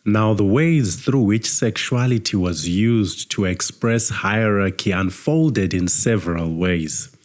Now, the ways through which sexuality was used to express hierarchy unfolded in several ways.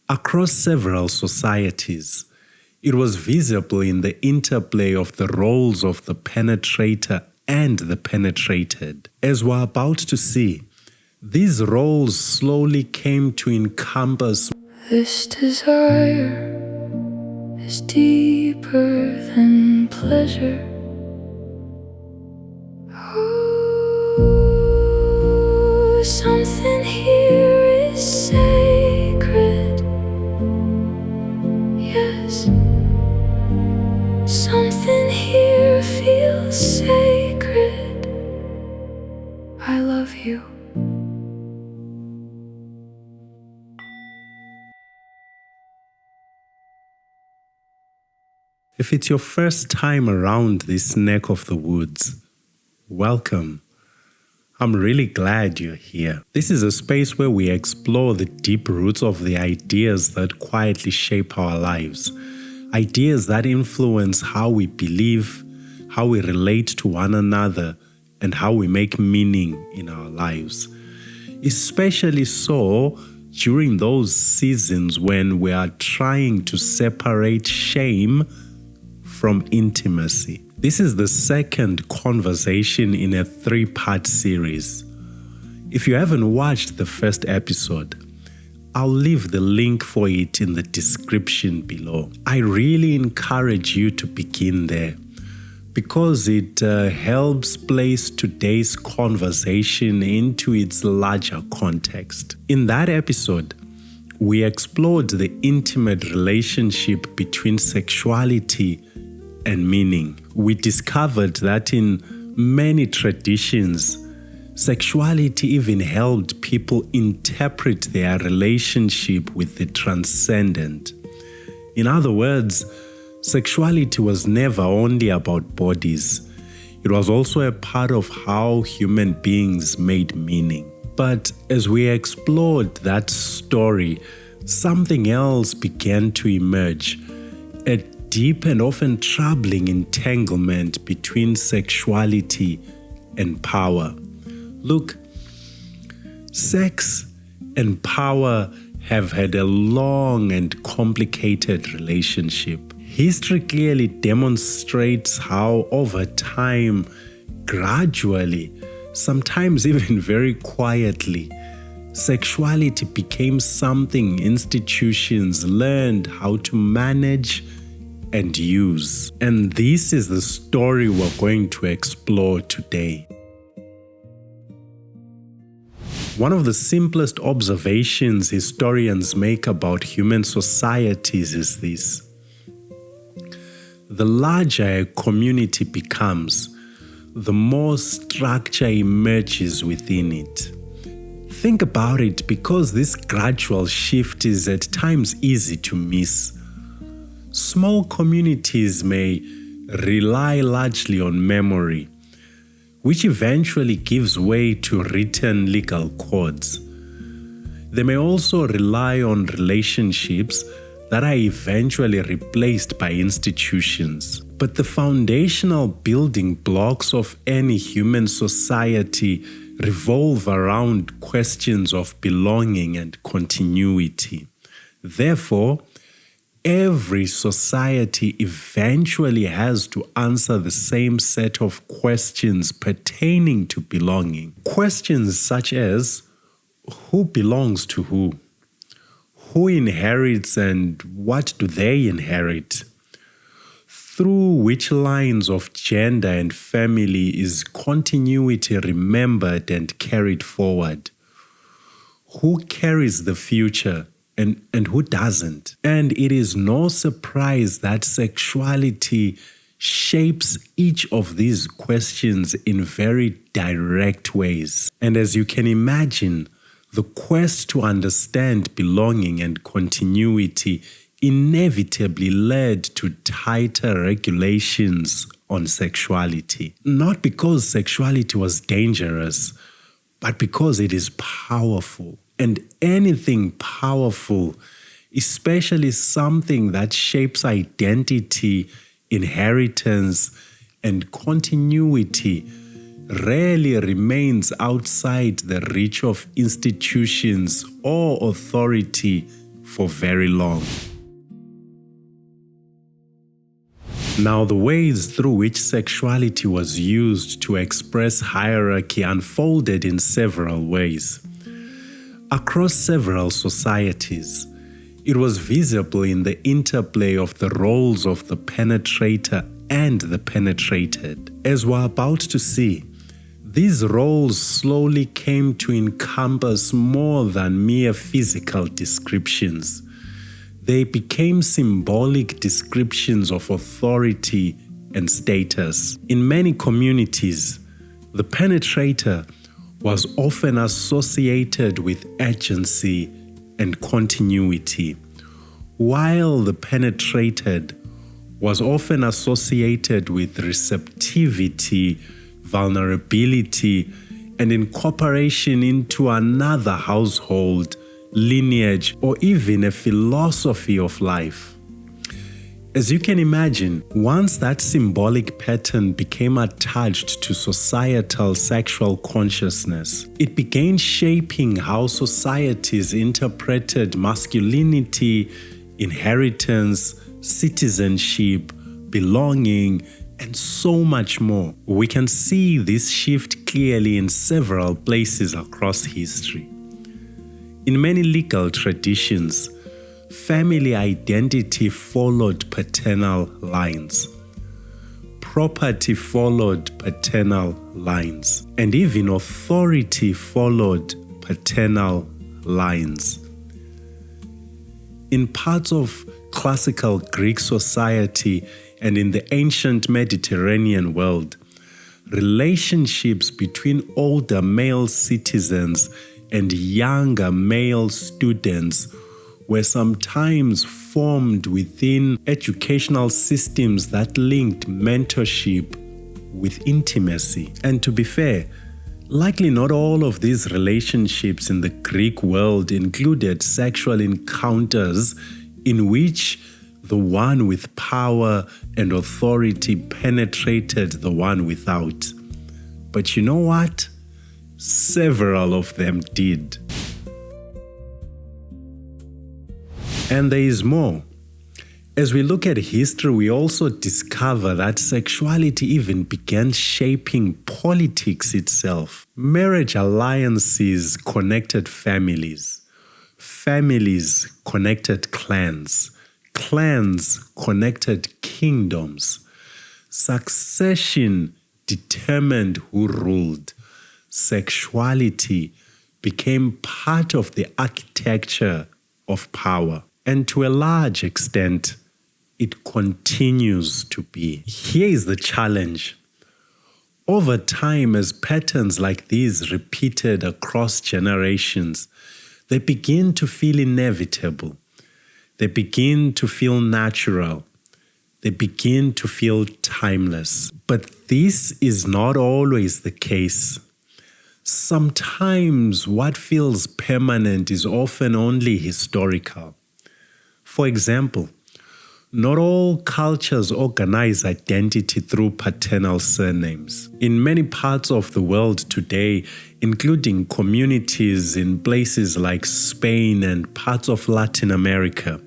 Across several societies, it was visible in the interplay of the roles of the penetrator and the penetrated. As we're about to see, these roles slowly came to encompass this desire is deeper than pleasure. Oh, something here is sacred. Yes, something here feels sacred. I love you. If it's your first time around this neck of the woods, welcome. I'm really glad you're here. This is a space where we explore the deep roots of the ideas that quietly shape our lives. Ideas that influence how we believe, how we relate to one another, and how we make meaning in our lives. Especially so during those seasons when we are trying to separate shame from intimacy. This is the second conversation in a 3-part series. If you haven't watched the first episode, I'll leave the link for it in the description below. I really encourage you to begin there because it helps place today's conversation into its larger context. In that episode, we explored the intimate relationship between sexuality and meaning. We discovered that in many traditions, sexuality even helped people interpret their relationship with the transcendent. In other words, sexuality was never only about bodies. It was also a part of how human beings made meaning. But as we explored that story, something else began to emerge. A deep and often troubling entanglement between sexuality and power. Look, sex and power have had a long and complicated relationship. History clearly demonstrates how over time, gradually, sometimes even very quietly, sexuality became something institutions learned how to manage and use. And this is the story we're going to explore today. One of the simplest observations historians make about human societies is this: the larger a community becomes, the more structure emerges within it. Think about it, because this gradual shift is at times easy to miss. Small communities may rely largely on memory, which eventually gives way to written legal codes. They may also rely on relationships that are eventually replaced by institutions. But the foundational building blocks of any human society revolve around questions of belonging and continuity. Therefore, every society eventually has to answer the same set of questions pertaining to belonging. Questions such as, who belongs to who? Who inherits and what do they inherit? Through which lines of gender and family is continuity remembered and carried forward? Who carries the future? And who doesn't? And it is no surprise that sexuality shapes each of these questions in very direct ways. And as you can imagine, the quest to understand belonging and continuity inevitably led to tighter regulations on sexuality. Not because sexuality was dangerous, but because it is powerful. And anything powerful, especially something that shapes identity, inheritance, and continuity rarely remains outside the reach of institutions or authority for very long. Now, the ways through which sexuality was used to express hierarchy unfolded in several ways. Across several societies, it was visible in the interplay of the roles of the penetrator and the penetrated. As we're about to see, these roles slowly came to encompass more than mere physical descriptions. They became symbolic descriptions of authority and status. In many communities, the penetrator was often associated with agency and continuity, while the penetrated was often associated with receptivity, vulnerability, and incorporation into another household, lineage, or even a philosophy of life. As you can imagine, once that symbolic pattern became attached to societal sexual consciousness, it began shaping how societies interpreted masculinity, inheritance, citizenship, belonging, and so much more. We can see this shift clearly in several places across history. In many legal traditions, family identity followed paternal lines. Property followed paternal lines. And even authority followed paternal lines. In parts of classical Greek society and in the ancient Mediterranean world, relationships between older male citizens and younger male students were sometimes formed within educational systems that linked mentorship with intimacy. And to be fair, likely not all of these relationships in the Greek world included sexual encounters in which the one with power and authority penetrated the one without. But you know what? Several of them did. And there is more. As we look at history, we also discover that sexuality even began shaping politics itself. Marriage alliances connected families. Families connected clans. Clans connected kingdoms. Succession determined who ruled. Sexuality became part of the architecture of power. And to a large extent, it continues to be. Here is the challenge. Over time, as patterns like these repeated across generations, they begin to feel inevitable. They begin to feel natural. They begin to feel timeless. But this is not always the case. Sometimes what feels permanent is often only historical. For example, not all cultures organize identity through paternal surnames. In many parts of the world today, including communities in places like Spain and parts of Latin America,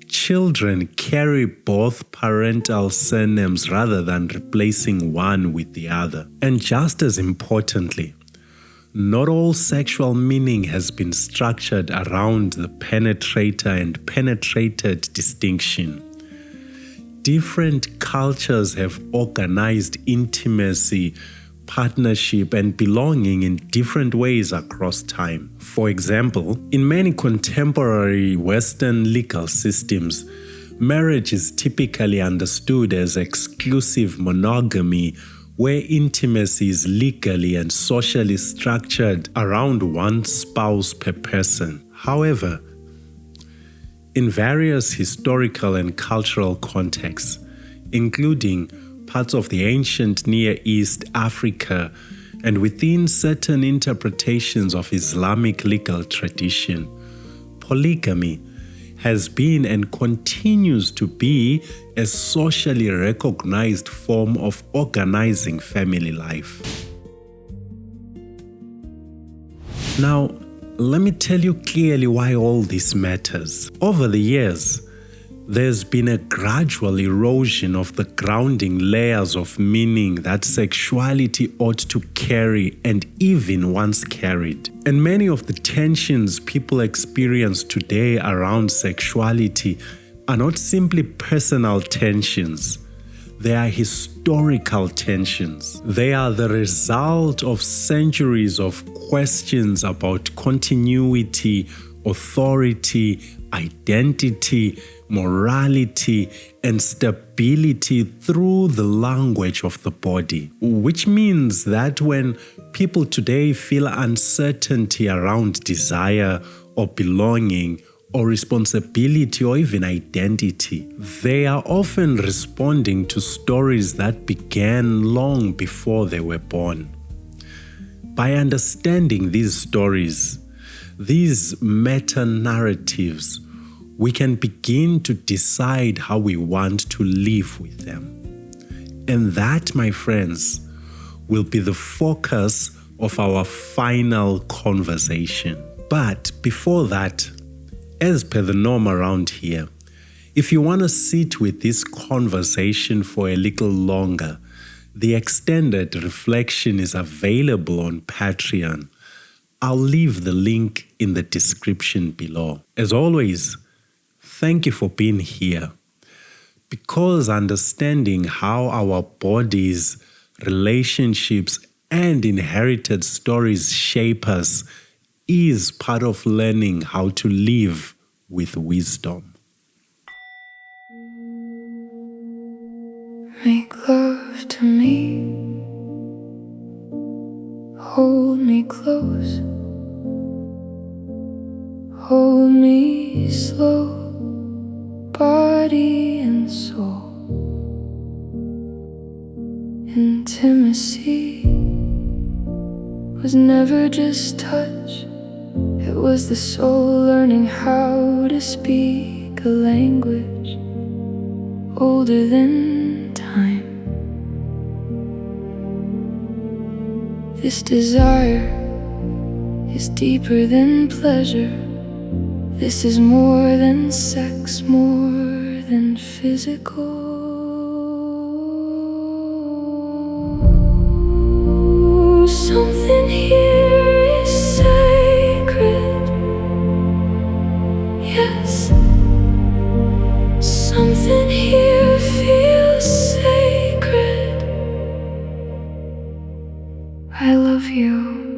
children carry both parental surnames rather than replacing one with the other. And just as importantly, not all sexual meaning has been structured around the penetrator and penetrated distinction. Different cultures have organized intimacy, partnership, and belonging in different ways across time. For example, in many contemporary Western legal systems, marriage is typically understood as exclusive monogamy, where intimacy is legally and socially structured around one spouse per person. However, in various historical and cultural contexts, including parts of the ancient Near East, Africa, and within certain interpretations of Islamic legal tradition, polygamy has been and continues to be a socially recognized form of organizing family life. Now, let me tell you clearly why all this matters. Over the years, there's been a gradual erosion of the grounding layers of meaning that sexuality ought to carry and even once carried. And many of the tensions people experience today around sexuality are not simply personal tensions. They are historical tensions. They are the result of centuries of questions about continuity, authority, identity, morality, and stability through the language of the body. Which means that when people today feel uncertainty around desire or belonging or responsibility or even identity, they are often responding to stories that began long before they were born. By understanding these stories, these meta-narratives, we can begin to decide how we want to live with them. And that, my friends, will be the focus of our final conversation. But before that, as per the norm around here, if you want to sit with this conversation for a little longer, the extended reflection is available on Patreon. I'll leave the link in the description below. As always, thank you for being here, because understanding how our bodies, relationships, and inherited stories shape us is part of learning how to live with wisdom. Make love to me, hold me close, hold me slow, body and soul. Intimacy was never just touch, it was the soul learning how to speak a language older than time. This desire is deeper than pleasure. This is more than sex, more than physical. Something here is sacred. Yes, something here feels sacred. I love you.